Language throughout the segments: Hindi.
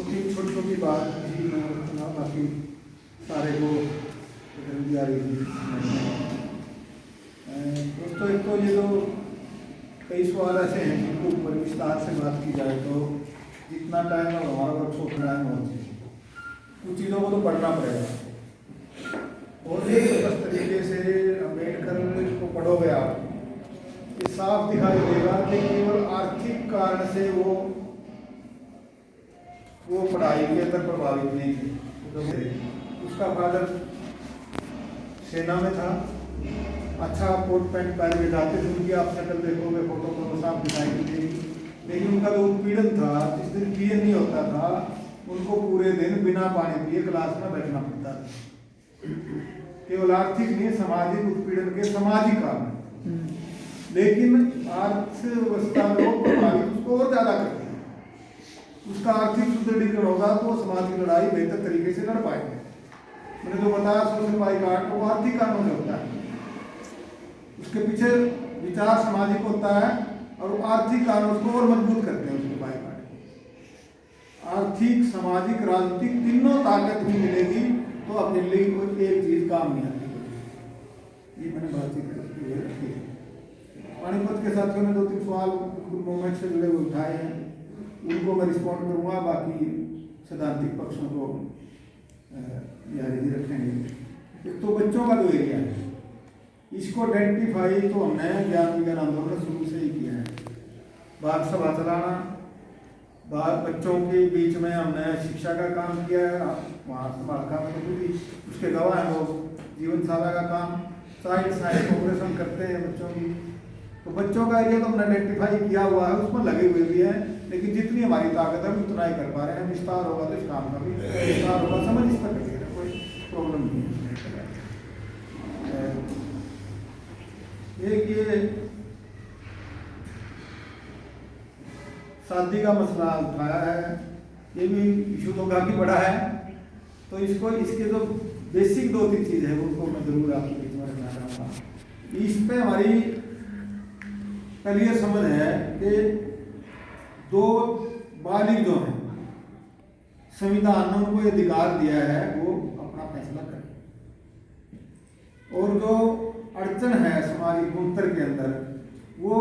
तीन छोटी छोटी बात जी मैं सुना, बाकी सारे को आ रही थी। दोस्तों एक तो ये जो कई सवाल ऐसे हैं जिनको ऊपर विस्तार से बात की जाए तो जितना टाइम है हमारा वर्कशॉप में टाइम होना चाहिए, कुछ चीज़ों को तो पढ़ना पड़ेगा। और एक स्पष्ट तरीके से अम्बेडकर को पढ़ोगे आप, ये साफ दिखाई देगा कि केवल आर्थिक कारण से वो पढ़ाई के अंदर प्रभावित नहीं थे। उसका फादर सेना में था, अच्छा कोट पैंट पहन के जाते थे, उनकी आप शक्ल देखोगे फोटो को साफ दिखाई देगी, लेकिन उनका जो उत्पीड़न था, जिस दिन पीएन नहीं होता था उनको पूरे दिन बिना पानी पिए क्लास में बैठना पड़ता था। केवल आर्थिक नहीं, सामाजिक उत्पीड़न के सामाजिक कारण, लेकिन अर्थव्यवस्था में प्रभावित उसको और ज्यादा करती है। उसका आर्थिक सुदृढ़ीकरण होगा तो समाज की लड़ाई बेहतर तरीके से लड़ पाएंगे। मैंने जो बताया सोशल बाइकाट वो आर्थिक कारणों से होता है, उसके पीछे विचार सामाजिक होता है और वो आर्थिक कारण उसको और मजबूत करते हैं। उसके बाइकाट आर्थिक, सामाजिक, राजनीतिक तीनों ताकत भी मिलेगी तो अकेले कोई एक चीज काम नहीं आती। ये मैंने बातचीत रखी है। पानीपत के साथियों ने 2-3 सवाल मूवमेंट से जुड़े हुए उठाए हैं, उनको मैं रिस्पॉन्ड करूँगा, बाकी सैद्धांतिक पक्षों को जारी रखेंगे। एक तो बच्चों का जो एरिया है इसको आइडेंटिफाई तो हमने ज्ञान विज्ञान आंदोलन शुरू से ही किया है। बाल सभा चलाना, बच्चों के बीच में हमने शिक्षा का काम किया है, वहाँ समाखा में तो भी उसके गवाह हैं लोग। जीवनशाला का काम, चाइल्ड साइंस ऑपरेशन करते हैं बच्चों की, तो बच्चों का एरिया तो हमने आइडेंटिफाई किया हुआ है, उसमें लगे हुए भी हैं, लेकिन जितनी हमारी ताकत है उतना ही कर पा रहे हैं। विस्तार होगा तो इस काम का भी विस्तार होगा, समझ इस पर करिएगा, कोई प्रॉब्लम नहीं है। एक ये शादी का मसला उठाया है, ये भी इशू तो काफी बड़ा है, तो इसको इसके जो बेसिक 2-3 चीज है उनको मैं जरूर आपके बीच में रखना चाहूँगा। इस पे हमारी क्लियर समझ है कि 2 बालिग जो हैं, संविधान ने उनको अधिकार दिया है वो अपना फैसला करें, और जो अड़चन है सामाजिक गुणतर के अंदर वो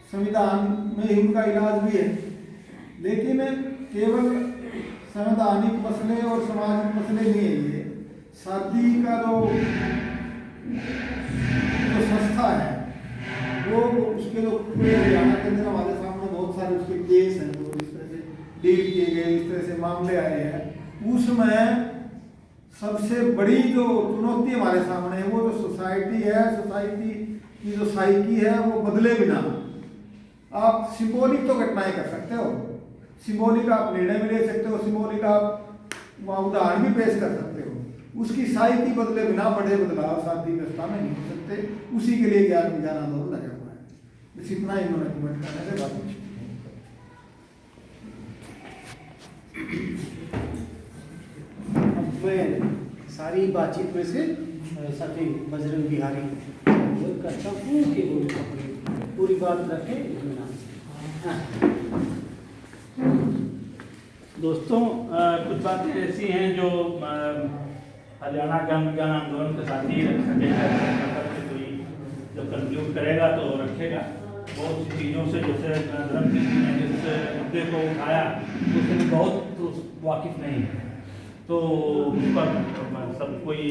संविधान में ही उनका इलाज भी है, लेकिन केवल संवैधानिक मसले और सामाजिक मसले नहीं है। ये शादी का जो संस्था है वो उसके जो हरियाणा के अंदर हमारे सामने बहुत सारे उसके केस हैं जो इस तरह से डील किए गए, इस तरह से मामले आए हैं, उसमें सबसे बड़ी जो चुनौती हमारे सामने है वो जो सोसाइटी है, सोसाइटी की जो साइकी है वो बदले बिना आप सिंबॉलिक तो घटनाएं कर सकते हो, सिंबॉलिक आप निर्णय भी ले सकते हो, सिंबॉलिक आप उदाहरण भी पेश कर सकते हो, उसकी साइकी बदले बिना बड़े बदलाव शादी व्यवस्था में नहीं हो सकते। उसी के लिए ज्ञान विज्ञान आंदोलन लगा हुआ है। बस इतना ही इन्होंने कमेंट करने से बात। सारी बातचीत में से साथी बजरंग बिहारी करता हूँ कि वो पूरी बात रखें इतना। दोस्तों कुछ बातें ऐसी हैं जो हरियाणा ज्ञान विज्ञान आंदोलन के साथ ही रख सकें, कोई जब कंक्लूड करेगा तो रखेगा। बहुत सी चीज़ों से जैसे धर्म सिंह जी ने जिस मुद्दे को उठाया उससे बहुत वाकिफ नहीं है, तो उस पर सब कोई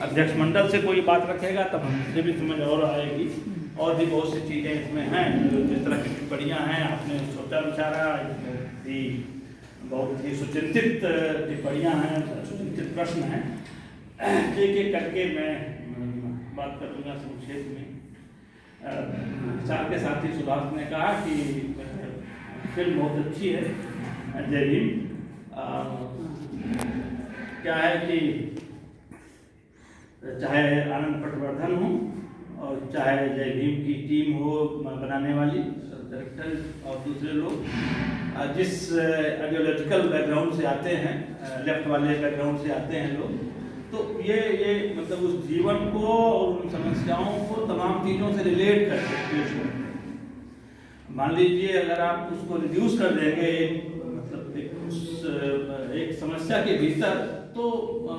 अध्यक्ष मंडल से कोई बात रखेगा तब हमसे भी समझ और आएगी। और भी बहुत सी चीज़ें इसमें हैं जो जिस तरह की टिप्पणियाँ हैं, आपने सोचा विचारा भी बहुत ही सुचिंतित टिप्पणियाँ हैं, सुचिंतित प्रश्न हैं। एक एक करके मैं बात करूँगा संक्षेप में। के साथ ही सुभाष ने कहा कि फिल्म बहुत अच्छी है जय भीम। क्या है कि चाहे आनंद पटवर्धन हो और चाहे जय भीम की टीम हो बनाने वाली डायरेक्टर और दूसरे लोग, जिस आइडियोलॉजिकल बैकग्राउंड से आते हैं, लेफ्ट वाले बैकग्राउंड से आते हैं लोग, तो ये मतलब उस जीवन को और उन समस्याओं को तमाम चीज़ों से रिलेट करके पेश करते हैं। मान लीजिए अगर आप उसको रिड्यूस कर देंगे मतलब एक एक समस्या के भीतर, तो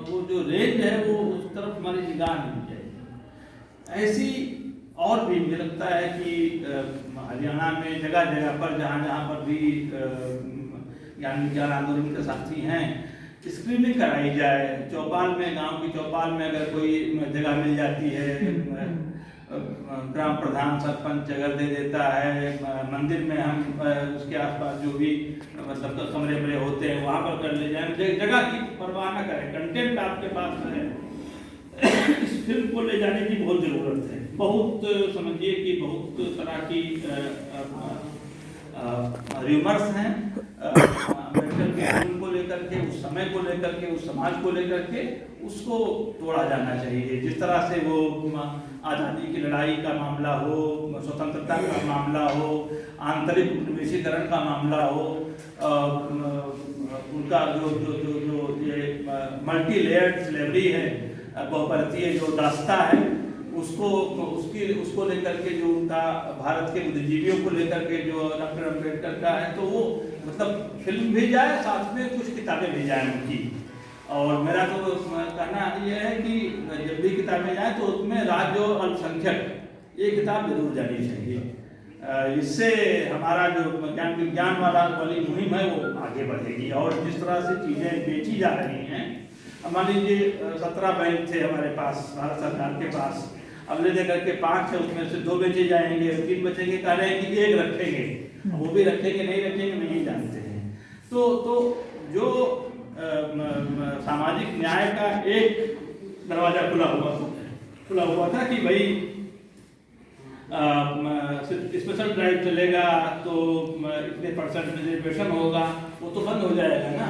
वो जो रेंज है वो उस तरफ हमारी निगाह नहीं जाएगी। ऐसी और भी मुझे लगता है कि हरियाणा में जगह जगह पर जहाँ जहाँ पर भी ज्ञान विज्ञान आंदोलन के साथी हैं, स्क्रीनिंग कराई जाए। चौपाल में, गांव की चौपाल में अगर कोई जगह मिल जाती है, ग्राम प्रधान सरपंच अगर दे देता है, मंदिर में हम उसके आसपास जो भी मतलब कमरे वमरे होते हैं वहाँ पर कर ले जाए, जगह की परवाह न करें, कंटेंट आपके पास है। इस फिल्म को ले जाने की बहुत ज़रूरत है। बहुत समझिए कि बहुत तरह की र्यूमर्स हैं अम्बेडकर के फिल्म को लेकर के, उस समय को लेकर के, उस समाज को लेकर के, उसको तोड़ा जाना चाहिए। जिस तरह से वो आज़ादी की लड़ाई का मामला हो, स्वतंत्रता का मामला हो, आंतरिक उपनिवेशीकरण का मामला हो, उनका जो जो जो जो ये मल्टी लेयर्ड स्लेवरी है, बहुपरतीय जो दास्ता है, उसको लेकर के जो उनका भारत के बुद्धिजीवियों को लेकर के जो डॉक्टर अम्बेडकर का है, तो वो मतलब फिल्म भी जाए, साथ में कुछ किताबें भी जाए उनकी। और मेरा तो कहना ये है कि जब भी किताबें जाए तो उसमें राज्य और अल्पसंख्यक ये किताब जरूर जानी चाहिए। इससे हमारा जो ज्ञान विज्ञान वाली मुहिम है वो आगे बढ़ेगी। और जिस तरह से चीज़ें बेची जा रही हैं, मान लीजिए 17 बैंक थे हमारे पास, भारत सरकार के पास, अब ले जाकर के 5 है, उसमें से 2 बेचे जाएंगे, 3 बचेंगे, कह रहे हैं कि 1 रखेंगे, वो भी रखेंगे नहीं रखेंगे नहीं जानते हैं। तो जो सामाजिक न्याय का एक दरवाजा खुला हुआ था कि भाई स्पेशल ड्राइव चलेगा तो इतने % रिजर्वेशन होगा, वो तो बंद हो जाएगा ना।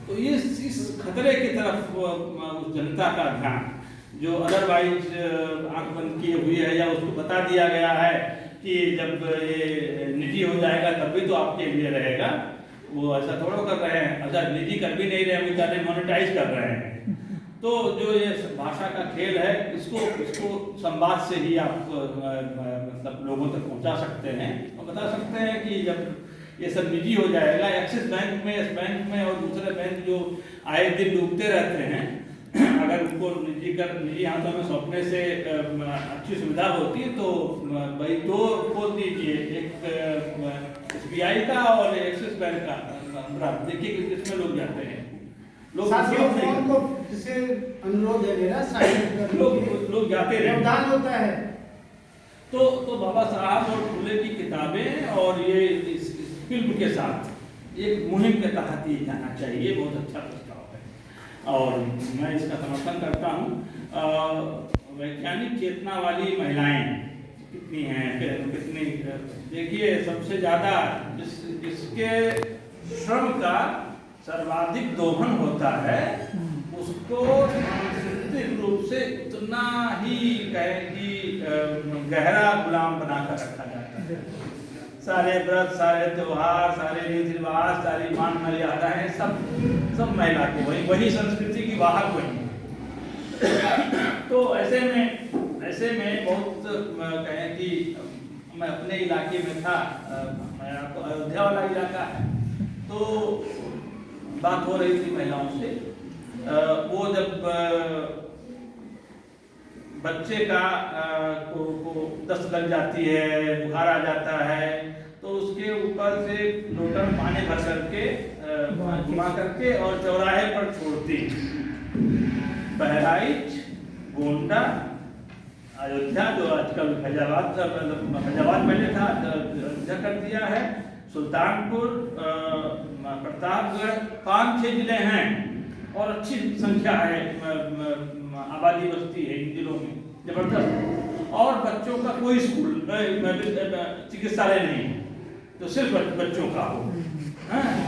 तो ये इस खतरे की तरफ उस जनता का ध्यान, जो अदरवाइज आंख बंद किए हुई है, या उसको बता दिया गया है कि जब ये निजी हो जाएगा तब भी तो आपके लिए रहेगा, वो ऐसा थोड़ा कर रहे हैं। अच्छा, निजी कर भी नहीं रहे, हम इतना मोनेटाइज कर रहे हैं। तो जो ये भाषा का खेल है, इसको संवाद से ही आप मतलब लोगों तक पहुंचा सकते हैं और बता सकते हैं कि जब ये सब निजी हो जाएगा, एक्सिस बैंक में, इस बैंक में और दूसरे बैंक जो आए दिन डूबते रहते हैं, अगर उनको निजी हाथों में सौंपने से अच्छी सुविधा होती है तो भाई 2 खोल दीजिए, एक SBI का और एक्सिस बैंक का। देखिए किसमें लोग जाते हैं, लोग जिसे अनुरोध है मेरा, लोग जाते हैं, योगदान होता है। तो बाबा साहब और फुले की किताबें और ये इस फिल्म के साथ एक मुहिम के तहत ही जाना चाहिए। बहुत अच्छा प्रस्ताव है और मैं इसका समर्थन करता हूँ। वैज्ञानिक चेतना वाली महिलाएं कितनी हैं, कितनी, देखिए सबसे ज़्यादा जिसके श्रम का सर्वाधिक दोहन होता है, उसको सांस्कृतिक रूप से इतना ही कहें कि गहरा गुलाम बनाकर रखा जाता है। सारे व्रत, सारे त्योहार, सारे रीति रिवाज, सारी मान मर्यादाएं सब महिला को, वही संस्कृति की वाहक वही। तो ऐसे में बहुत कहें कि मैं अपने इलाके में था, मेरा तो अयोध्या वाला इलाका है, तो बात हो रही थी महिलाओं से। वो जब बच्चे का को दस्त लग जाती है, बुखार आ जाता है, तो उसके ऊपर से लोटन पानी भर करके घुमा करके और चौराहे पर छोड़ती। बहराइच, गोंडा, अयोध्या, जो आजकल फैजाबाद पहले था, अयोध्या कर दिया है, सुल्तानपुर, प्रतापगढ़, 5-6 जिले हैं और अच्छी संख्या है, आबादी बस्ती है इन जिलों में जबरदस्त। और बच्चों का कोई स्कूल चिकित्सालय नहीं है, तो सिर्फ बच्चों का हो।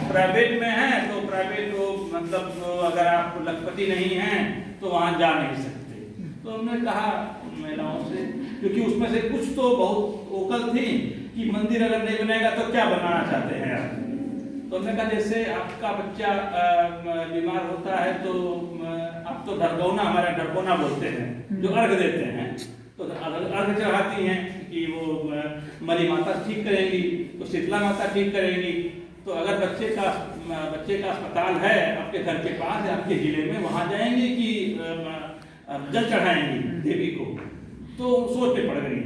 प्राइवेट में है तो प्राइवेट को मतलब अगर आप लखपति नहीं हैं तो वहाँ जा नहीं सकते। तो हमने कहा महिलाओं से, क्योंकि उसमें से कुछ तो बहुत ओकल थी कि मंदिर अगर नहीं बनेगा तो क्या बनाना चाहते हैं आप। तो हमने कहा जैसे आपका बच्चा बीमार होता है तो आप तो ढरगौना, हमारे ढरगौना बोलते हैं, जो अर्घ देते हैं, तो अर्घ चढ़ाती हैं कि वो मरी माता ठीक करेंगी, तो शीतला माता ठीक करेंगी। तो अगर बच्चे का अस्पताल है आपके घर के पास या आपके जिले में, वहाँ जाएंगे कि जल चढ़ाएंगे देवी को, तो सोच पे पड़ गई।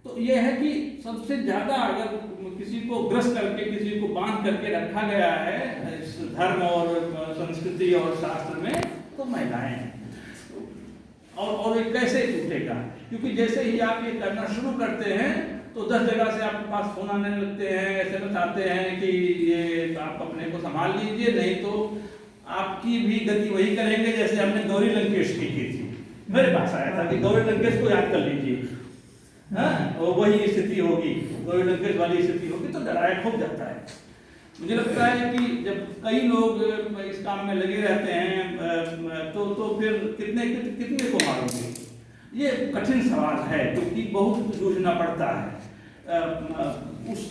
तो ये है कि सबसे ज़्यादा अगर किसी को ग्रस्त करके, किसी को बांध करके रखा गया है इस धर्म और संस्कृति और शास्त्र में, तो महिलाएं हैं। और ये कैसे टूटेगा? क्योंकि जैसे ही आप ये करना शुरू करते हैं तो 10 जगह से आपके पास फोन आने लगते हैं, SMS आते हैं कि ये आप अपने को संभाल लीजिए, नहीं तो आपकी भी गति वही करेंगे जैसे हमने गौरी लंकेश की थी। मेरे पास आया था कि गौरी लंकेश को याद कर लीजिए, हाँ, वही स्थिति होगी, गौरी लंकेश वाली स्थिति होगी, तो डराया खूब जाता है। मुझे लगता है कि जब कई लोग इस काम में लगे रहते हैं तो फिर कितने को मारोगे? ये कठिन सवाल है, क्योंकि बहुत जूझना पड़ता है। उस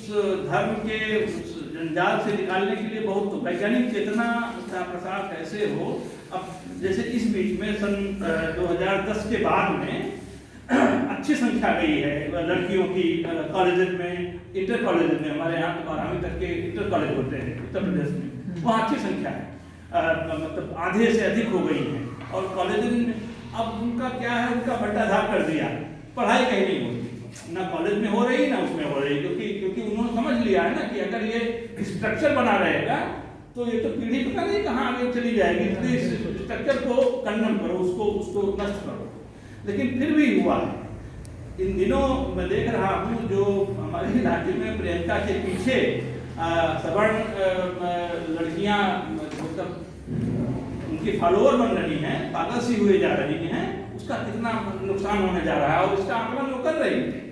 धर्म के उस जंजाल से निकालने के लिए बहुत वैज्ञानिक चेतना का प्रसार कैसे हो। अब जैसे इस बीच में सन 2010 के बाद में अच्छी संख्या गई है लड़कियों की कॉलेज में, इंटर कॉलेज में। हमारे यहाँ तो 12वीं तक के इंटर कॉलेज होते हैं उत्तर प्रदेश में, वहाँ अच्छी संख्या है, मतलब आधे से अधिक हो गई है। और कॉलेज में अब उनका क्या है, उनका भट्टाधार कर दिया, पढ़ाई कहीं नहीं होती, ना कॉलेज में हो रही ना उसमें हो रही, क्योंकि उन्होंने समझ लिया है ना कि अगर ये स्ट्रक्चर बना रहेगा तो ये तो पीढ़ी पता नहीं कहाँ आगे चली जाएगी। इसलिए इस स्ट्रक्चर को खंडन करो, उसको नष्ट करो। लेकिन फिर भी हुआ है। इन दिनों मैं देख रहा हूँ जो हमारे इलाके में प्रियंका के पीछे सवर्ण लड़कियाँ, मतलब उनकी फॉलोअर बन रही हैं, पागल सी हुए जा रही हैं, उसका कितना नुकसान होने जा रहा है। और इसका आकलन वो कर रही है,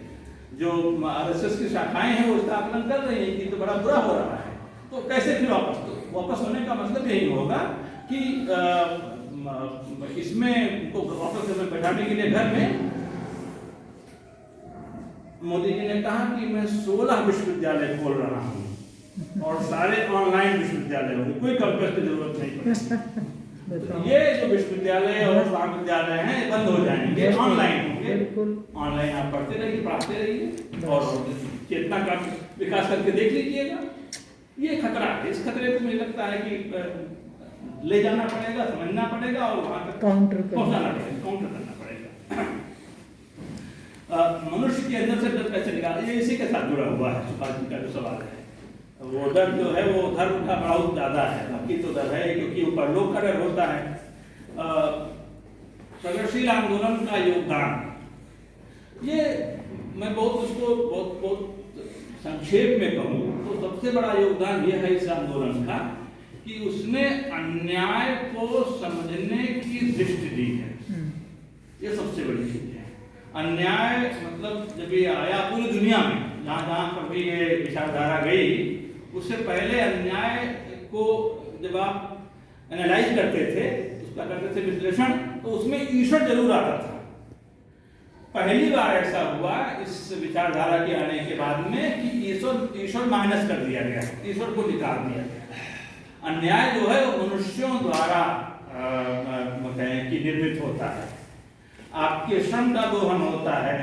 जो RSS की शाखाएं हैं वो इसका आकलन कर रही हैं कि तो बड़ा बुरा हो रहा है। तो कैसे फिर वापस होने का मतलब यही होगा कि इसमें उनको वापस बैठाने के लिए घर में मोदी जी ने कहा कि मैं 16 विश्वविद्यालय खोल रहा हूँ और सारे ऑनलाइन विश्वविद्यालय होंगे, कोई कैंपस की जरूरत नहीं पड़ेगी। ये जो विश्वविद्यालय और महाविद्यालय हैं बंद हो जाएंगे, ऑनलाइन होंगे। ऑनलाइन आप पढ़ते रहिए, पढ़ाते रहिए और चेतना का विकास करके देख लीजिएगा। ये खतरा है, इस खतरे को मुझे लगता है कि ले जाना पड़ेगा, समझना पड़ेगा और वहां तक पहुंचाना पड़ेगा, काउंटर करना पड़ेगा। मनुष्य के अंदर से डर कैसे निकाले, ये इसी के साथ जुड़ा हुआ है। सुभाष जी का जो सवाल है, वो डर जो है वो धर्म का बहुत ज्यादा है, बाकी तो डर है क्योंकि वो परलोक का डर होता है। प्रगतिशील आंदोलन का योगदान, ये मैं बहुत संक्षेप में कहूँ तो सबसे बड़ा योगदान यह है इस आंदोलन का कि उसने अन्याय को समझने की दृष्टि दी है। ये सबसे बड़ी चीज है। अन्याय मतलब जब ये आया पूरी दुनिया में, जहाँ पर भी ये विचारधारा गई, उससे पहले अन्याय को जब आप एनालाइज करते थे, उसका करते थे विश्लेषण, तो उसमें ईश्वर जरूर आता था। पहली बार ऐसा हुआ इस विचारधारा के आने के बाद में कि ईश्वर माइनस कर दिया गया, ईश्वर को निकाल दिया गया। अन्याय जो है वो मनुष्यों द्वारा कहें कि निर्मित होता है। आपके श्रम का दोहन होता है।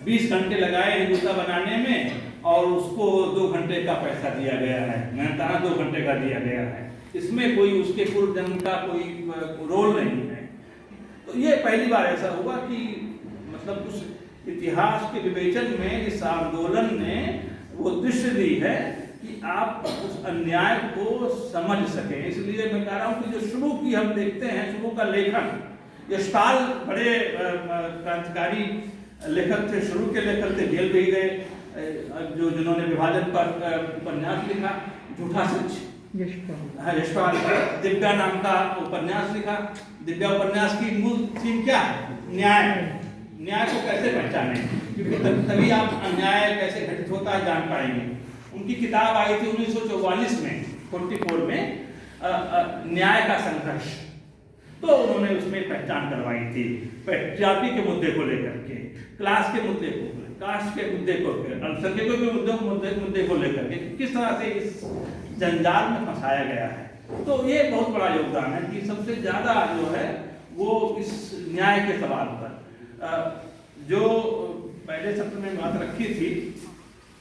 20 घंटे लगाए हैं जूता बनाने में और उसको 2 घंटे का पैसा दिया गया है, मेहनताना 2 घंटे का दिया गया है। इसमें कोई उसके पूर्व जन्म का कोई रोल नहीं है। तो ये पहली बार ऐसा हुआ कि मतलब उस इतिहास के विवेचन में इस आंदोलन ने वो दृष्टि दी है कि आप उस अन्याय को समझ सकें। इसलिए मैं कह रहा हूँ कि जो शुरू की हम देखते हैं, शुरू का लेखन, यशपाल बड़े क्रांतिकारी लेखक थे, शुरू के लेखक थे, जेल भी गए, जिन्होंने विभाजन पर उपन्यास लिखा, झूठा सच, यशपाल। दिव्या नाम का उपन्यास लिखा। दिव्या उपन्यास की मूल थीम क्या है? न्याय। न्याय को कैसे पहचाने, क्योंकि तभी आप अन्याय कैसे घटित होता है जान पाएंगे। उनकी किताब आई थी 1944 में, 44 में, न्याय का संघर्ष। तो उन्होंने उसमें पहचान करवाई थी, जाति के मुद्दे को लेकर के, क्लास के मुद्दे को, कास्ट के मुद्दे को, अल्पसंख्यकों के मुद्दे को लेकर के किस तरह से इस जंजाल में फंसाया गया है। तो ये बहुत बड़ा योगदान है कि सबसे ज्यादा जो है वो इस न्याय के सवाल पर जो पहले सत्र में बात रखी थी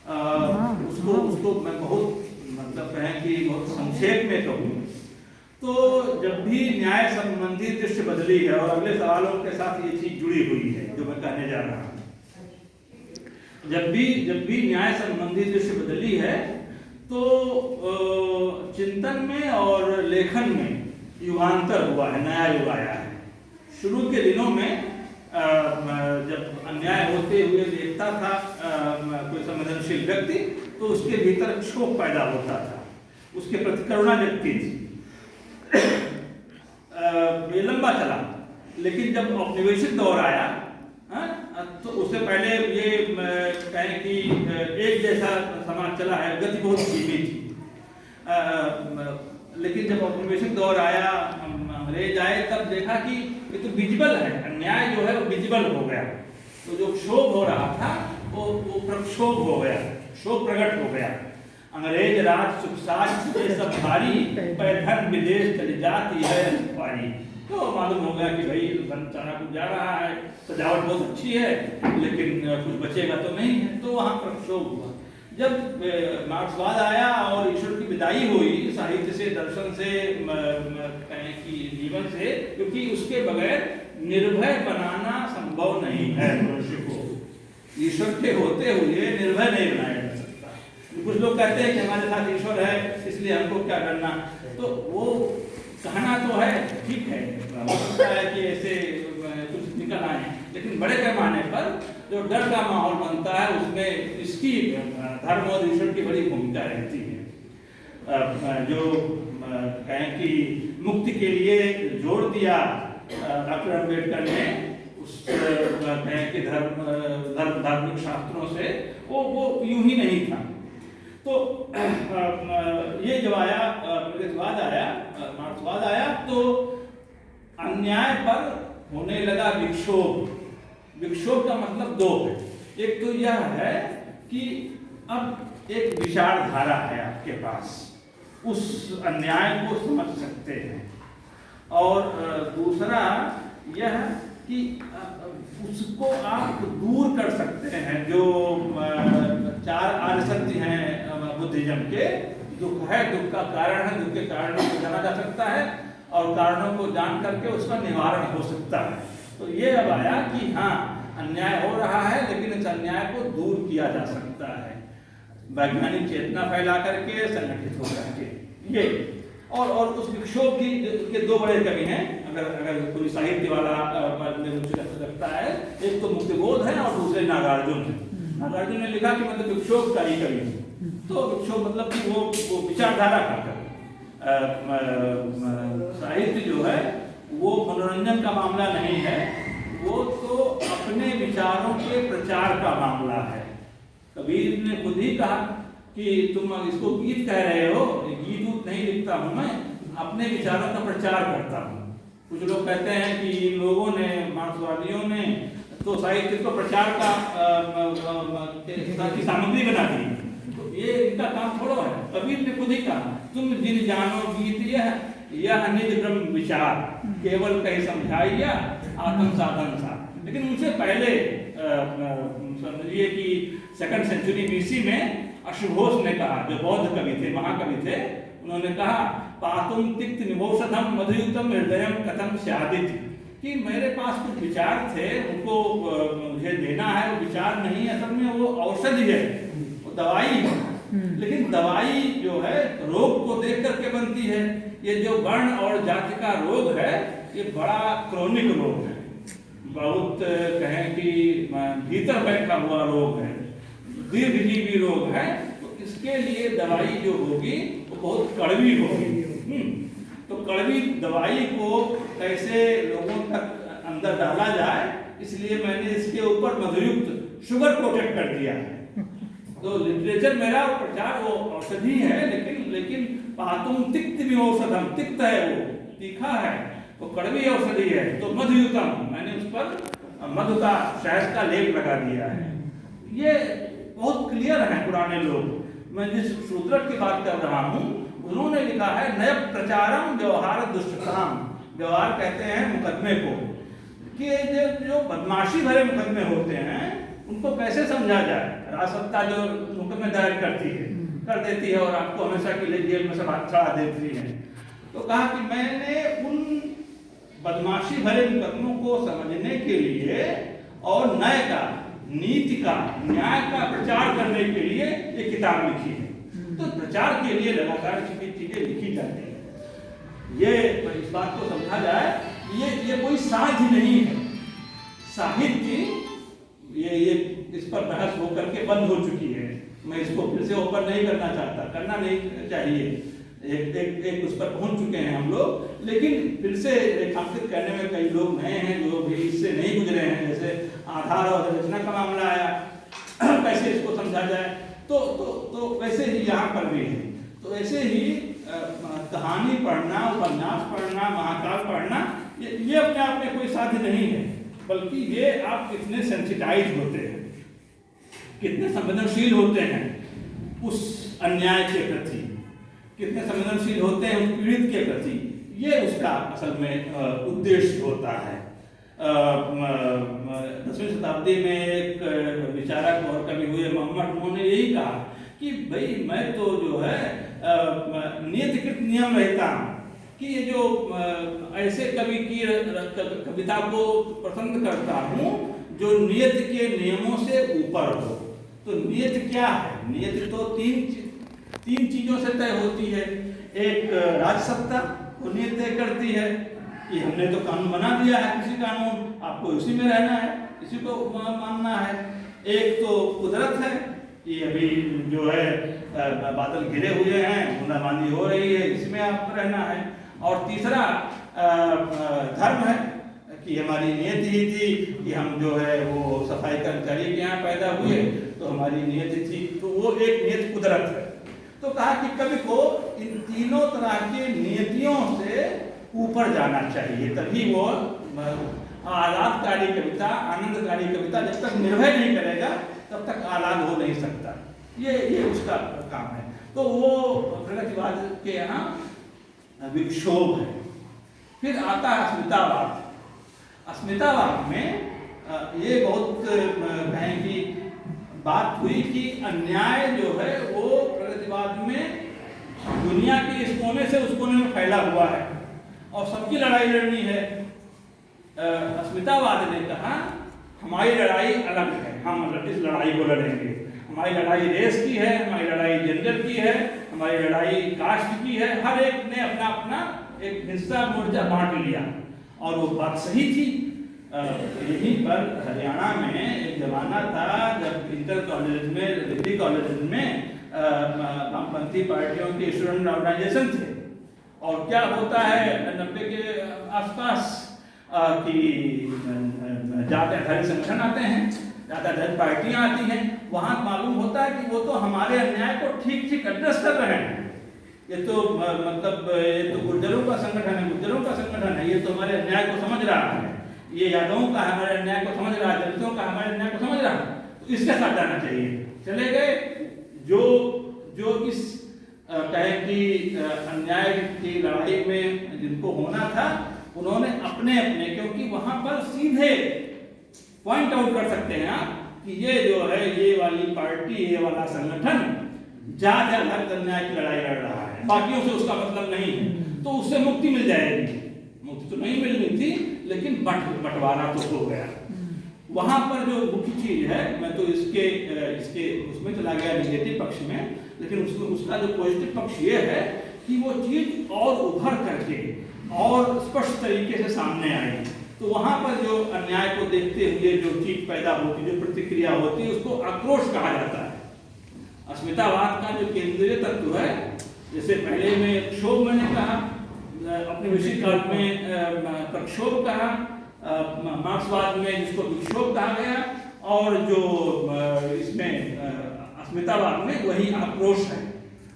उसको मैं बहुत मतलब कहें कि बहुत संक्षेप में कहूँ तो जब भी न्याय संबंधी दृष्टि बदली है, और अगले सवालों के साथ ये चीज जुड़ी हुई है जो मैं कहने जा रहा हूँ, जब भी न्याय संबंधी दृष्टि बदली है तो चिंतन में और लेखन में युगांतर हुआ है, नया युग आया है। शुरू के दिनों में जब अन्याय होते हुए देखता था कोई संवेदनशील व्यक्ति तो उसके भीतर क्षोभ पैदा होता था, उसके प्रति करुणा जगती थी। ये लंबा चला, लेकिन जब औपनिवेशिक दौर आया तो उससे पहले ये कहें कि एक जैसा समाज चला है, गति बहुत धीमी थी। लेकिन जब औपनिवेशिक दौर आया, अंग्रेज आए, तब देखा कि ये तो विजिबल है, अन्याय जो है वो विजिबल हो गया। तो जो क्षोभ हो रहा था वो प्रक्षोभ हो गया, क्षोभ प्रकट हो गया। अंग्रेज राज सुखसाज ये सब भारी, पैधन विदेश चली जाती है पारी। तो मालूम हो गया कि भाई चाणक्य जा रहा है, सजावट बहुत अच्छी है, लेकिन कुछ बचेगा तो नहीं है। तो वहाँ प्रक्षोभ हुआ। जब मार्क्सवाद आया और ईश्वर की विदाई हुई साहित्य से, दर्शन से, कहें कि जीवन से, क्योंकि उसके बगैर निर्भय बनाना संभव नहीं है मनुष्य को। ईश्वर के होते हुए निर्भय नहीं बनाया जा सकता। कुछ लोग कहते हैं कि हमारे साथ ईश्वर है इसलिए हमको क्या करना, तो वो कहना तो है, ठीक है, हो सकता है कि ऐसे कुछ निकल आए, लेकिन बड़े पैमाने पर जो डर का माहौल बनता है उसमें इसकी धर्म और ईश्वर की बड़ी भूमिका रहती है। जो कहें कि मुक्ति के लिए जोड़ दिया डॉक्टर अम्बेडकर ने उस कहें कि धार्मिक शास्त्रों से, वो यूं ही नहीं था। तो ये जब आया मार्क्सवाद आया तो अन्याय पर होने लगा विक्षोभ। विक्षोभ का मतलब दो है। एक तो यह है कि अब एक विचारधारा है आपके पास, उस अन्याय को समझ सकते हैं, और दूसरा यह कि उसको आप दूर कर सकते हैं। जो चार आर्य सत्य हैं बुद्धिज्म के, दुख है, दुख का कारण है, दुख के कारणों को जाना जा सकता है, और कारणों को जान करके उसका निवारण हो सकता है। तो ये अब आया कि हाँ, अन्याय हो रहा है, लेकिन इस अन्याय को दूर किया जा सकता है वैज्ञानिक चेतना फैला करके, संगठित हो करके। ये और उस विक्षोभ के दो बड़े कवि हैं, अगर कोई साहित्य वाला रुचि रखता है, एक तो मुक्तिबोध है और दूसरे नागार्जुन है। नागार्जुन ने लिखा कि मतलब विक्षोभ का ही कवि है। तो विक्षोभ मतलब कि वो विचारधारा का कवि। साहित्य जो है वो मनोरंजन का मामला नहीं है, वो तो अपने विचारों के प्रचार का मामला है। कबीर ने खुद ही कहा कि तुम इसको गीत कह रहे हो, गीत उत नहीं लिखता हूं मैं, अपने विचारों का प्रचार करता हूं। कुछ लोग कहते हैं कि लोगों ने, मार्क्सवादियों ने तो साहित्य को प्रचार की सामग्री बना दी। तो ये इनका काम थोड़ा है। कबीर ने खुद ही कहा, तुम जिन जानो गीत यह निज ब्रह्म विचार, केवल कहीं समझाइया आत्म साधन सा। लेकिन उनसे पहले समझिए कि 2nd सेंचुरी BC में अशुघोष ने कहा, जो बौद्ध कवि थे, महाकवि थे, उन्होंने कहा पातुम तिक्त निवोषधम मधुयुतम हृदयम कथम स्यादित, कि मेरे पास कुछ विचार थे, उनको मुझे देना है। वो विचार नहीं, असल में वो औषधि है, वो दवाई है। लेकिन दवाई जो है रोग को देख करके बनती है। ये जो वर्ण और जाति का रोग है, ये बड़ा क्रोनिक रोग है, बहुत कहें कि भीतर बैठा हुआ रोग है, दीर्घजीवी रोग है। तो इसके लिए दवाई जो होगी वो बहुत कड़वी होगी। तो कड़वी दवाई को कैसे लोगों तक अंदर डाला जाए, इसलिए मैंने इसके ऊपर मधुयुक्त शुगर कोटेड कर दिया है। तो लिटरेचर मेरा प्रचार वो औषधि है, लेकिन पातुम तिक्त भी औषधम, तिक्त है, वो तीखा है, वो कड़वी औषधि है। तो मधुयुतम, मैंने उस पर मधु का, शहद का लेप लगा दिया है। ये बहुत क्लियर है पुराने लोग। मैं जिस शूद्रक की बात कर रहा हूँ, उन्होंने लिखा है नय प्रचारम व्यवहार दुष्टताम। व्यवहार कहते हैं मुकदमे को, कि जो बदमाशी भरे मुकदमे होते हैं उनको कैसे समझा जाए। राजसत्ता जो मुकदमे दायर करती है कर देती है और आपको हमेशा के लिए जेल में चढ़ा देती है। तो कहा कि मैंने उन बदमाशी भरे मुकदमों को समझने के लिए और न्याय का, नीति का, न्याय का प्रचार करने के लिए ये किताब लिखी है। तो प्रचार के लिए लगातार चीजें लिखी जाती है। ये इस बात को समझा जाए, ये कोई साध्य नहीं है। साहित्य ये इस पर बहस होकर के बंद हो चुकी है। मैं इसको फिर से ओपन नहीं करना चाहता, करना नहीं चाहिए। एक उस पर पहुंच चुके हैं हम लोग, लेकिन फिर से रेखांकित करने में कई लोग नए हैं जो भी इससे नहीं गुजरे हैं। जैसे आधार और रचना का मामला आया, कैसे इसको समझा जाए, तो वैसे ही यहाँ पर भी है। तो ऐसे ही कहानी पढ़ना, उपन्यास पढ़ना, महाकाव्य पढ़ना, ये अपने आप में कोई साध्य नहीं है, बल्कि ये आप कितने सेंसिटाइज होते हैं, कितने संवेदनशील होते हैं उस अन्याय के प्रति, कितने संवेदनशील होते हैं उस पीड़ित के प्रति, ये उसका असल में उद्देश्य होता है। 10वीं शताब्दी में एक विचारक और कवि हुए मोहम्मद, उन्होंने यही कहा कि भाई मैं तो जो है नियतिकृत नियम रहता हूँ, कि ये जो ऐसे कवि की कविता को पसंद करता हूँ जो नियत के नियमों से ऊपर हो। तो नियत क्या है? नियत तो तीन चीजों से तय होती है। एक राजसत्ता वो नियत तय करती है कि हमने तो कानून बना दिया है, किसी कानून आपको इसी में रहना है, इसी को मानना है। एक तो कुदरत है कि अभी जो है बादल घिरे हुए हैं, बूंदाबांदी हो रही है, इसमें आपको रहना है। और तीसरा धर्म है कि हमारी नियति ही थी कि हम जो है वो सफाई कर्मचारी के यहाँ पैदा हुए, तो हमारी नियति थी, तो वो एक नियत कुदरत है। तो कहा कि कवि को इन तीनों तरह के नियतियों से ऊपर जाना चाहिए, तभी वो आह्लादकारी कविता, आनंदकारी कविता जब तक निर्भय नहीं करेगा तब तक आह्लाद हो नहीं सकता। ये उसका काम है। तो वो प्रगतिवाद के यहाँ विक्षोभ है। फिर आता है अस्मितावाद। अस्मितावाद में ये बहुत कहें कि बात हुई कि अन्याय जो है वो प्रगतिवाद में दुनिया के इस कोने से उस कोने में फैला हुआ है और सबकी लड़ाई लड़नी है। अस्मितावाद ने कहा हमारी लड़ाई अलग है, हम इस लड़ाई को लड़ेंगे। हमारी लड़ाई रेस की है, हमारी लड़ाई जेंडर की है, हमारी लड़ाई कास्ट की है। हर एक ने अपना अपना एक हिस्सा मोर्चा बांट लिया और वो बात सही थी। यहीं पर हरियाणा में एक जमाना था जब इंटर कॉलेज में, डिग्री कॉलेज में वामपंथी पार्टियों के स्टूडेंट ऑर्गेनाइजेशन थे। और क्या होता है 90 के आसपास कि जाति आधारित संगठन आते हैं, जाति आधारित पार्टियां आती हैं। वहां मालूम होता है कि वो तो हमारे अन्याय को ठीक ठीक एड्रेस कर रहे हैं। ये तो मतलब ये तो गुर्जरों का संगठन है, गुर्जरों का संगठन है, ये तो हमारे अन्याय को समझ रहा है। ये यादवों का हमारे अन्याय को समझ रहा है, दलितों का हमारे अन्याय को समझ रहा है, तो इसके साथ जाना चाहिए। चले गए जो इस कहें कि अन्याय की लड़ाई में जिनको होना था, उन्होंने अपने अपने, क्योंकि वहां पर सीधे पॉइंट आउट कर सकते हैं आप कि ये जो है ये वाली पार्टी, ये वाला संगठन जाति आधारित अन्याय की लड़ाई लड़ रहा है, बाकियों से उसका मतलब नहीं है, तो उससे मुक्ति मिल जाएगी। मुक्ति तो नहीं मिलनी थी, लेकिन बंटवारा तो हो गया। वहां पर जो मुख्य चीज है, मैं तो इसके उसमें चला गया निगेटिव पक्ष में, लेकिन उसका जो पॉजिटिव पक्ष ये है कि वो चीज और उभर करके और स्पष्ट तरीके से सामने आई। तो वहां पर जो अन्याय को देखते हुए जो चीज पैदा होती, जो प्रतिक्रिया होती है, उसको आक्रोश कहा जाता है। अस्मितावाद का जो केंद्रीय तत्व है, जैसे पहले में क्षोभ मैंने कहा, अपने विषय काल में प्रक्षोभ कहा, मार्क्सवाद में जिसको विक्षोभ कहा गया, और जो इसमें अस्मितावाद में वही आक्रोश है।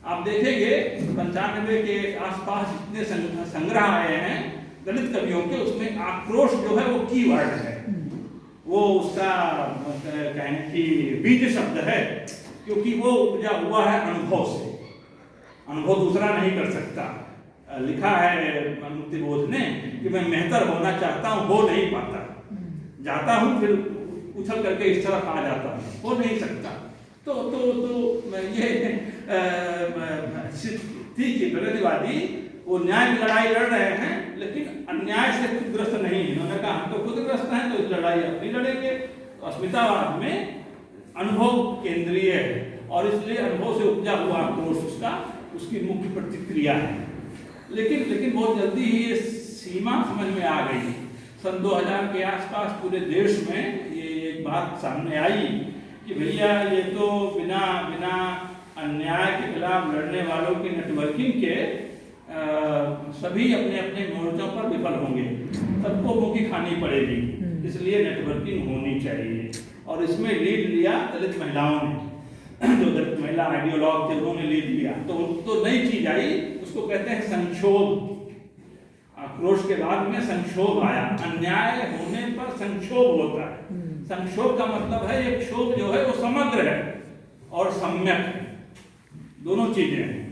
आप देखेंगे 95 के आसपास जितने संग्रह आए हैं दलित कवियों के, उसमें आक्रोश जो है वो कीवर्ड है, वो उसका कहें कि बीज शब्द है, क्योंकि वो उपजा हुआ है अनुभव से। अनुभव दूसरा नहीं कर सकता। लिखा है मुक्तिबोध ने कि मैं बेहतर होना चाहता हूँ, हो नहीं पाता, जाता हूँ फिर उछल करके इस तरफ आ जाता है, हो नहीं सकता। तो ये थी कि प्रगतिवादी वो न्याय की लड़ाई लड़ रहे हैं, लेकिन अन्याय से खुदग्रस्त नहीं है। उन्होंने कहा हम तो खुदग्रस्त हैं, तो इस लड़ाई अपनी लड़ेंगे। तो अस्मितावाद में अनुभव केंद्रीय है और इसलिए अनुभव से उपजा हुआ आक्रोश उसकी मुख्य प्रतिक्रिया है। लेकिन बहुत जल्दी ही ये सीमा समझ में आ गई। सन 2000 के आसपास पूरे देश में ये एक बात सामने आई कि भैया ये तो बिना अन्याय के खिलाफ लड़ने वालों की नेटवर्किंग के सभी अपने अपने मोर्चों पर विफल होंगे, सबको मुंह की खानी पड़ेगी, इसलिए नेटवर्किंग होनी चाहिए। और इसमें लीड लिया दलित महिलाओं ने, जो दलित महिला आइडियोलॉग थे उन्होंने लीड लिया। तो नई चीज आई, उसको कहते हैं संक्षोभ। आक्रोश के बाद में संक्षोभ आया। अन्याय होने पर संक्षोभ होता है। संक्षोभ का मतलब है एक क्षोभ जो है वो समग्र है और सम्यक है, दोनों चीजें हैं।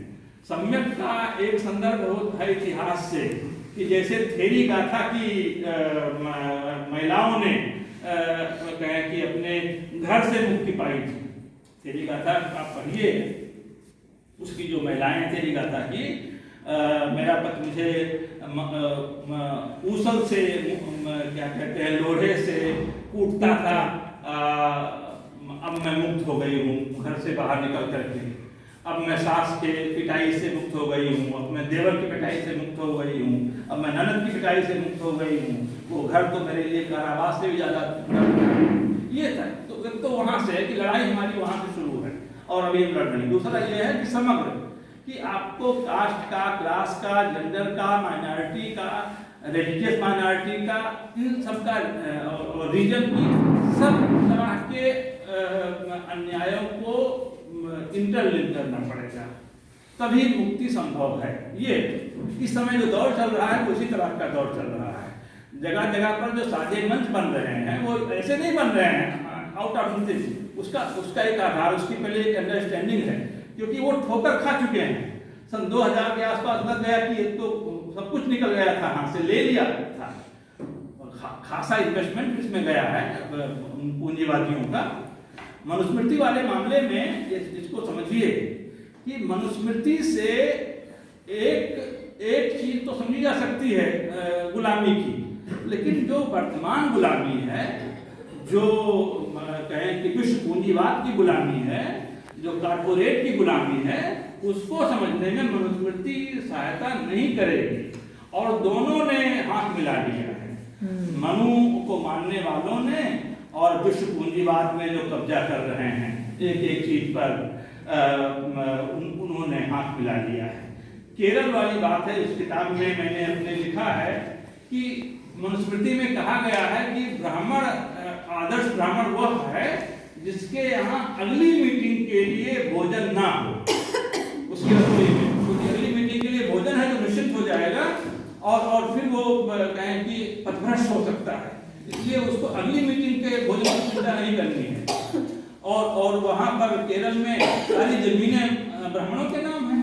सम्यक का एक संदर्भ होता है इतिहास से, कि जैसे थेरी गाथा की महिलाओं ने कहे कि अपने घर से मुक्ति पाई थी। थेरी गाथा आप पढ़िए, उसकी जो महिलाएं थेरी गाथा की, मेरा पति मुझे ऊसल से क्या कहते हैं लोढ़े से कूटता था, अब मैं मुक्त हो गई हूँ घर से बाहर निकल करके। अब मैं सास के पिटाई से मुक्त हो गई हूँ, अब मैं देवर की पिटाई से मुक्त हो गई हूँ, अब मैं ननद की पिटाई से मुक्त हो गई हूँ। वो घर तो मेरे लिए कारावास से भी ज्यादा ये था। तो वहां से है कि लड़ाई हमारी वहां से शुरू है और अभी हम लड़ रहे हैं। दूसरा ये है कि समग्र, कि आपको कास्ट का, क्लास का, जेंडर का, माइनॉरिटी का, रिलीजियस माइनॉरिटी का, इन सब का रीजन की सब तरह के अन्यायों को इंटरलिंक करना पड़ेगा, तभी मुक्ति संभव है। ये इस समय जो दौर चल रहा है वो इसी तरह का दौर चल रहा है। जगह जगह पर जो साझे मंच बन रहे हैं वो ऐसे नहीं बन रहे हैं आउट ऑफ नथिंग। उसका एक आधार, उसकी पहले एक अंडरस्टैंडिंग है, क्योंकि वो ठोकर खा चुके हैं। सन 2000 के आसपास लग गया कि एक तो सब कुछ निकल गया था, हाथ से ले लिया था, खासा इन्वेस्टमेंट इसमें गया है पूंजीवादियों का। मनुस्मृति वाले मामले में इसको समझिए कि मनुस्मृति से एक चीज तो समझी जा सकती है गुलामी की, लेकिन जो वर्तमान गुलामी है, जो कहें कि विश्व पूंजीवाद की गुलामी है, जो कॉर्पोरेट की गुलामी है, उसको समझने में मनुस्मृति सहायता नहीं करेगी। और दोनों ने हाथ मिला लिया है, मनु को मानने वालों ने और विश्व पूंजीवाद में जो कब्जा कर रहे हैं एक एक चीज पर उन्होंने हाथ मिला लिया है। केरल वाली बात है, इस किताब में मैंने अपने लिखा है कि मनुस्मृति में कहा गया है कि ब्राह्मण, आदर्श ब्राह्मण वह है जिसके यहाँ अगली मीटिंग के लिए भोजन ना हो, उसकी रसोई में, क्योंकि अगली मीटिंग के लिए भोजन है तो निश्चिंत हो जाएगा और फिर वो कहें कि पथभ्रष्ट हो सकता है, इसलिए उसको अगली मीटिंग के भोजन की चिंता नहीं करनी है। और वहां पर केरल में सारी जमीनें ब्राह्मणों के नाम है,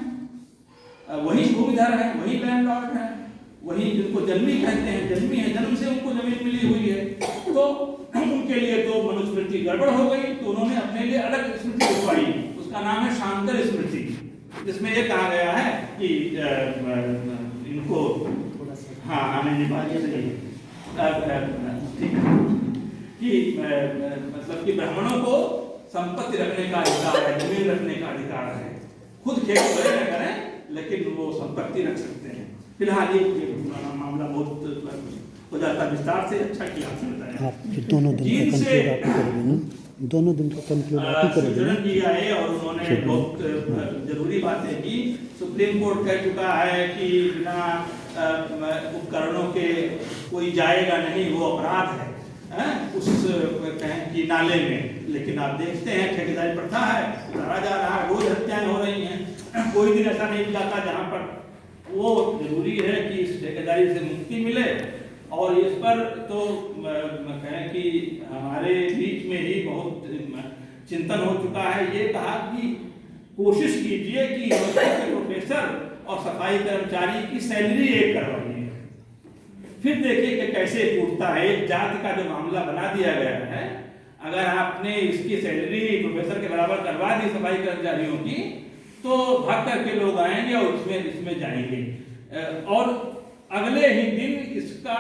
वही भूमिधर है, वही लैंडलॉर्ड है, वही जिनको जन्मी कहते हैं, जन्मी है, जन्म से उनको जमीन मिली हुई है। तो उनके लिए तो मनुस्मृति गड़बड़ हो गई, तो उन्होंने अपने लिए अलग स्मृति लिखवाई, उसका नाम है शांकर स्मृति, जिसमें ये कहा गया है कि इनको आने कि मतलब कि ब्राह्मणों को संपत्ति रखने का अधिकार है, जमीन रखने का अधिकार है, खुद खेत करे न करें लेकिन वो संपत्ति रख सकते हैं। फिलहाल ये मामला बहुत हो जाता विस्तार से, अच्छा किया आपने बताया। आप दोनों दिन का कंक्लूड आप करोगे ना, दोनों दिन का कंक्लूड आप करोगे ना। जी आए और उन्होंने बहुत जरूरी बातें की। सुप्रीम कोर्ट कह चुका है कि बिना उपकरणों के कोई जाएगा नहीं, वो अपराध है उस कहें कि नाले में। लेकिन आप देखते हैं ठेकेदारी प्रथा है, उतारा जा रहा है, रोज हत्याएं हो रही हैं, कोई दिन ऐसा नहीं जाता जहाँ पर। वो जरूरी है कि इस ठेकेदारी से मुक्ति मिले। और इस पर तो कहें कि हमारे बीच में ही बहुत चिंतन हो चुका है। ये कहा कि कोशिश कीजिए कि यूनिवर्सिटी के प्रोफेसर और सफाई कर्मचारी की सैलरी एक करवाइए, फिर देखिए कि कैसे टूटता है। एक जाति का जो मामला बना दिया गया है, अगर आपने इसकी सैलरी प्रोफेसर के बराबर करवा दी सफाई कर्मचारियों की, तो भाग करके लोग आएंगे और इसमें जाएंगे और अगले ही दिन इसका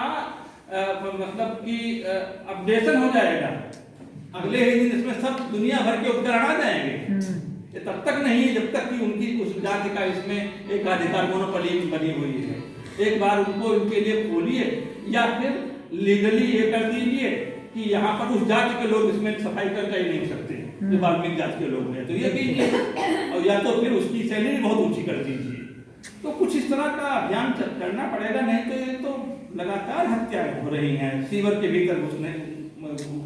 मतलब कि अपडेशन हो जाएगा। अगले ही दिन इसमें सब दुनिया भर के उपकरण आ जाएंगे। ये तब तक नहीं जब तक कि उनकी उस जाति का इसमें एक अधिकार मोनोपोली बनी हुई है। एक बार उनको इनके लिए खोलिए या फिर लीगली ये कर दीजिए कि यहाँ पर उस जाति के लोग इसमें सफाई कर ही नहीं सकते जो वाल्मीकि जाति के लोग हैं, तो ये कीजिए और या तो फिर उसकी सैलरी बहुत ऊंची कर दीजिए। तो कुछ इस तरह का अभियान करना पड़ेगा, नहीं तो ये तो लगातार हत्याएं हो रही हैं। सीवर के भीतर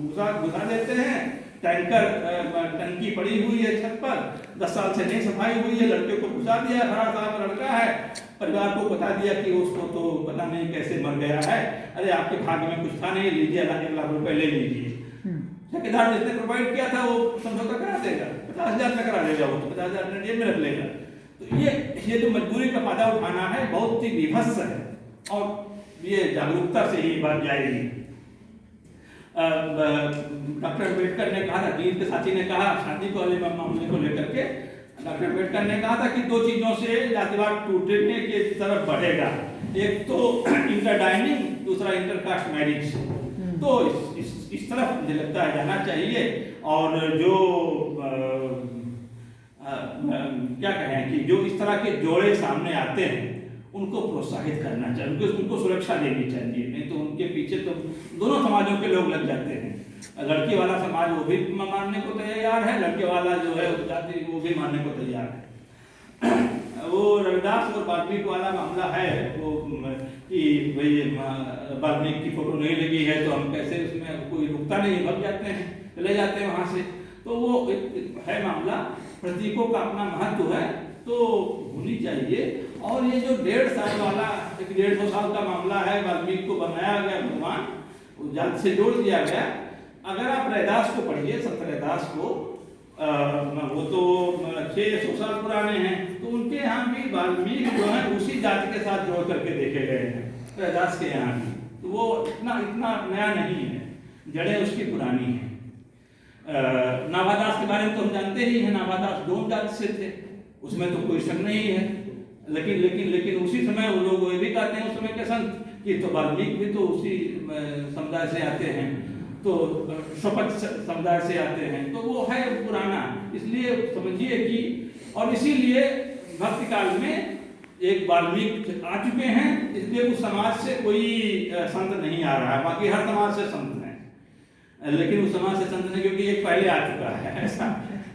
घुसा देते हैं, टंकी पड़ी हुई है छत पर, 10 साल से नहीं सफाई हुई है, लड़के को घुसा दिया, 18 साल का लड़का है, परिवार को बता दिया कि उसको तो पता नहीं कैसे मर गया है, अरे आपके भाग्य में कुछ था नहीं, लीजिए 1 लाख रुपए ले लीजिए। ठेकेदार जिसने प्रोवाइड किया था वो समझौता करा देगा, 50,000 में करा देगा, वो 50,000 जेब में रख लेगा। तो ये जो मजबूरी का फायदा उठाना है बहुत ही विभत्स है और ये जागरूकता से ही बात जाएगी। डॉक्टर अम्बेडकर ने कहा था, वीर के साथी ने कहा शादी को वाले मामले को लेकर के, डॉक्टर अम्बेडकर ने कहा था कि 2 चीजों से जातिवाद टूटने की तरफ बढ़ेगा, एक तो इंटरडाइनिंग, दूसरा इंटरकास्ट मैरिज। तो इस तरफ मुझे लगता है जाना चाहिए और जो क्या कहें कि जो इस तरह के जोड़े सामने आते हैं उनको प्रोत्साहित करना चाहिए, उनको सुरक्षा देनी चाहिए, नहीं तो उनके पीछे तो दोनों समाजों के लोग लग जाते हैं। लड़की वाला समाज वो भी मानने को तैयार है, लड़के वाला जो है जाति वो भी मानने को तैयार है। वो रविदास और वाल्मीकि वाला मामला है वो कि भाई वाल्मीकि की फोटो नहीं लगी है तो हम कैसे, उसमें कोई रुकता नहीं, भग जाते हैं, चले जाते हैं वहां से। तो वो है मामला, प्रतीकों का अपना महत्व है तो होनी चाहिए। और ये जो 1.5 साल वाला 150 साल का मामला है, वाल्मीकि को बनाया गया भगवान, जाति से जोड़ दिया गया। अगर आप रैदास को पढ़िए, संत रैदास को, वो तो 600 साल पुराने हैं, तो उनके यहाँ भी वाल्मीकि जो है उसी जाति के साथ जोड़ करके देखे गए हैं रैदास के यहाँ भी। तो वो इतना नया नहीं है, जड़ें उसकी पुरानी हैं। नाभादास के बारे में तो हम जानते ही हैं, नाभादास डोम जाति से थे, उसमें तो कोई शक नहीं है। लेकिन उसी समय वो लोग ये भी कहते हैं उस समय के संत कि तो वाल्मीकि भी तो उसी समुदाय से आते हैं, तो शपथ समुदाय से आते हैं, तो वो है पुराना। इसलिए समझिए कि और इसीलिए भक्ति काल में एक वाल्मीकि आ चुके हैं, इसलिए उस समाज से कोई संत नहीं आ रहा है, बाकी हर समाज से संत हैं, लेकिन उस समाज से संत नहीं क्योंकि एक पहले आ चुका है। ऐसा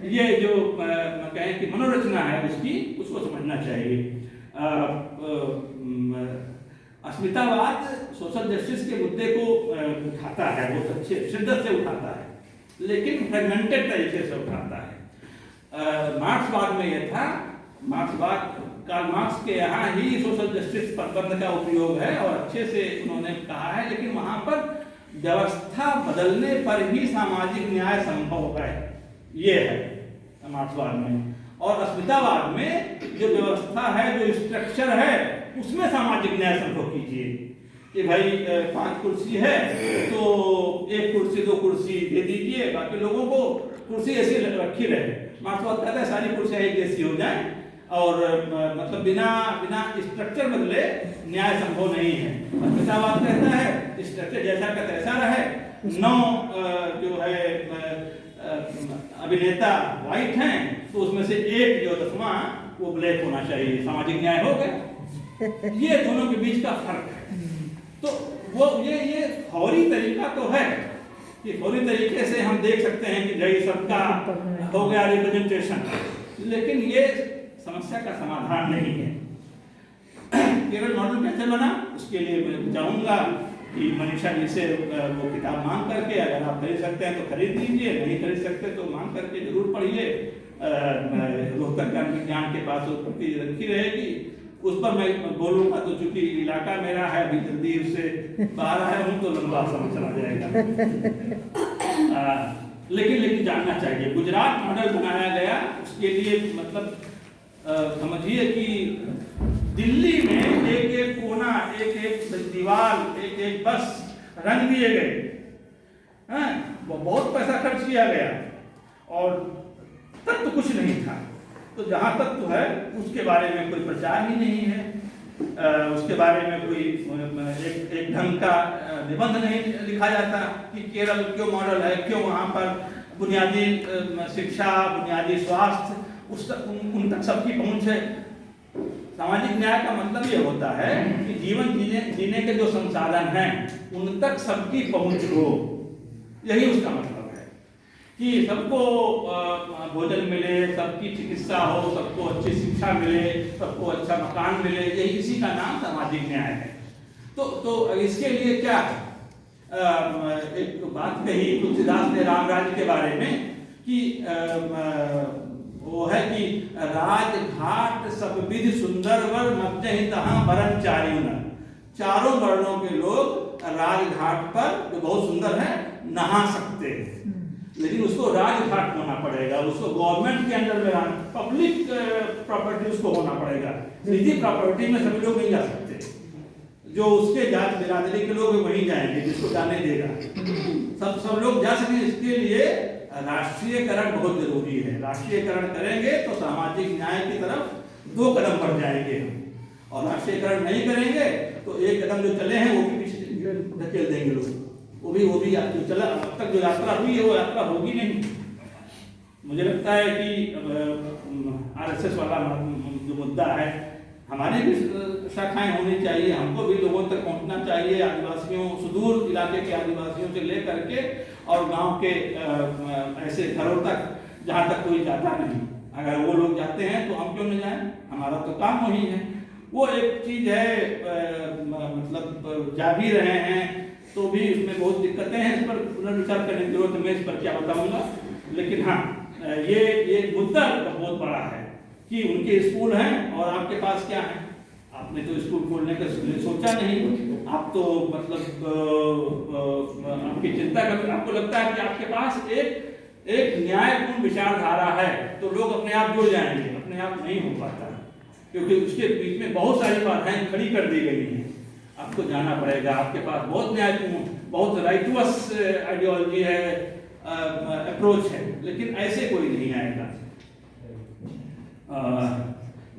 ये जो कहें कि मनोरचना है उसको समझना चाहिए। अस्मितावाद सोशल जस्टिस के मुद्दे को उठाता है, बहुत अच्छे शिद्दत से उठाता है, लेकिन फ्रेगमेंटेड तरीके से उठाता है। मार्क्सवाद में यह था, मार्क्सवाद कार्ल मार्क्स के यहाँ ही सोशल जस्टिस पदबंध का उपयोग है और अच्छे से उन्होंने कहा है, लेकिन वहां पर व्यवस्था बदलने पर ही सामाजिक न्याय संभव है, ये है मार्क्सवाद में। और अस्मितावाद में जो व्यवस्था है, जो स्ट्रक्चर है, उसमें सामाजिक न्याय संभव कीजिए कि भाई 5 कुर्सी है तो 1 कुर्सी 2 कुर्सी दे दीजिए, बाकी लोगों को कुर्सी ऐसी रखी रहे। मार्क्सवाद कहता है सारी कुर्सियां एक जैसी हो जाए और मतलब बिना स्ट्रक्चर बदले न्याय संभव नहीं है। अस्मितावाद कहता है स्ट्रक्चर जैसा का तैसा रहे, 9 जो है अभिनेता व्हाइट हैं तो उसमें से एक जो 10वां वो ब्लैक होना चाहिए, सामाजिक न्याय हो गया। ये दोनों के बीच का फर्क है। तो वो ये फौरी तरीका तो है कि फौरी तरीके से हम देख सकते हैं कि भाई सबका हो गया रिप्रेजेंटेशन, लेकिन ये समस्या का समाधान नहीं है। केरल मॉडल कैसे बना, उसके लिए मैं चाहूंगा कि मनीषा जी से वो किताब मांग करके, अगर आप खरीद सकते हैं तो खरीद लीजिए, नहीं खरीद सकते तो मांग करके जरूर पढ़िए। रोहतक ज्ञान के पास वो प्रति रखी रहेगी, उस पर मैं बोलूंगा तो चूंकि इलाका मेरा है, अभी जल्दी उससे बाहर आया हूँ तो लंबा समय चला जाएगा। लेकिन जानना चाहिए, गुजरात मॉडल बनाया गया, उसके लिए मतलब समझिए कि दिल्ली में एक कोना, एक दीवार, एक बस रंग दिए गए हैं, बहुत पैसा खर्च किया गया और तत्व कुछ नहीं था। तो जहाँ तत्व है उसके बारे में कोई प्रचार ही नहीं है, उसके बारे में कोई एक ढंग का निबंध नहीं लिखा जाता कि केरल क्यों मॉडल है, क्यों वहाँ पर बुनियादी शिक्षा, बुनियादी स्वास्थ्य उन तक सबकी पहुँच है। सामाजिक न्याय का मतलब ये होता है कि जीवन जीने के जो संसाधन हैं उन तक सबकी पहुँच हो, यही उसका मतलब है कि सबको भोजन मिले, सबकी चिकित्सा हो, सबको अच्छी शिक्षा मिले, सबको अच्छा मकान मिले, यही इसी का नाम सामाजिक न्याय है। तो इसके लिए क्या एक बात कही तुलसीदास ने राम राज्य के बारे में कि वो है कि राज घाट सब विधि सुंदर वर मध्य ही तहाँ वरण चारियों, चारों वर्णों के लोग राजघाट पर जो बहुत सुंदर है नहा सकते हैं, लेकिन उसको राजघाट होना पड़ेगा, उसको गवर्नमेंट के अंडर में पब्लिक प्रॉपर्टी उसको होना पड़ेगा। निजी प्रॉपर्टी में सभी लोग नहीं जा सकते, जो उसके जात बिरादरी के लोग वहीं जाएंगे जिसको जाने देगा। सब लोग जा सकें, इसके लिए राष्ट्रीयकरण बहुत जरूरी है। राष्ट्रीयकरण करेंगे तो सामाजिक न्याय की तरफ 2 कदम बढ़ जाएंगे हम, और राष्ट्रीयकरण नहीं करेंगे तो 1 कदम जो चले हैं वो भी पीछे धकेल देंगे लोग। वो भी जो चला अब तक जो यात्रा हुई है वो यात्रा होगी नहीं। मुझे लगता है कि आरएसएस वाला जो मुद्दा है, हमारी भी शाखाएं होनी चाहिए, हमको भी लोगों तक पहुंचना चाहिए, आदिवासियों, सुदूर इलाके के आदिवासियों से लेकर के और गांव के ऐसे घरों तक जहां तक कोई जाता नहीं। अगर वो लोग जाते हैं तो हम क्यों नहीं जाएं, हमारा तो काम वही है। वो एक चीज है, मतलब जा भी रहे हैं तो भी उसमें बहुत दिक्कतें हैं, इस पर पुनर्विचार करने की जरूरत है, मैं इस पर क्या बताऊंगा। लेकिन हाँ, ये मुद्दा बहुत बड़ा है कि उनके स्कूल हैं और आपके पास क्या है। आपने तो स्कूल खोलने का सोचा नहीं, आप तो मतलब आपकी चिंता कर, आपको लगता है कि आपके पास एक न्यायपूर्ण विचारधारा है तो लोग अपने आप जुड़ जाएंगे, अपने आप नहीं हो पाता, क्योंकि उसके बीच में बहुत सारी बाधाएं खड़ी कर दी गई हैं। आपको जाना पड़ेगा, आपके पास बहुत न्यायपूर्ण, बहुत राइटुअस आइडियोलॉजी है, अप्रोच है, लेकिन ऐसे कोई नहीं आएगा।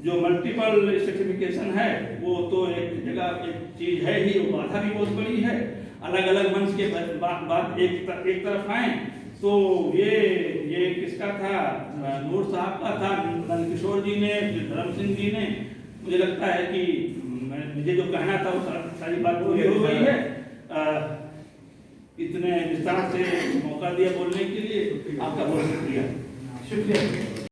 जो मल्टीपल स्ट्रेटिफिकेशन है वो तो एक जगह एक चीज है ही, वो बाधा भी बहुत बड़ी है। अलग अलग मंच के बात एक तरफ आए तो ये किसका था, नूर साहब का था, नंदकिशोर जी ने, धर्म सिंह जी ने। मुझे लगता है कि मुझे जो कहना था वो सारी बात पूरी हो गई है। इतने विस्तार से मौका दिया बोलने के लिए आपका बहुत शुक्रिया।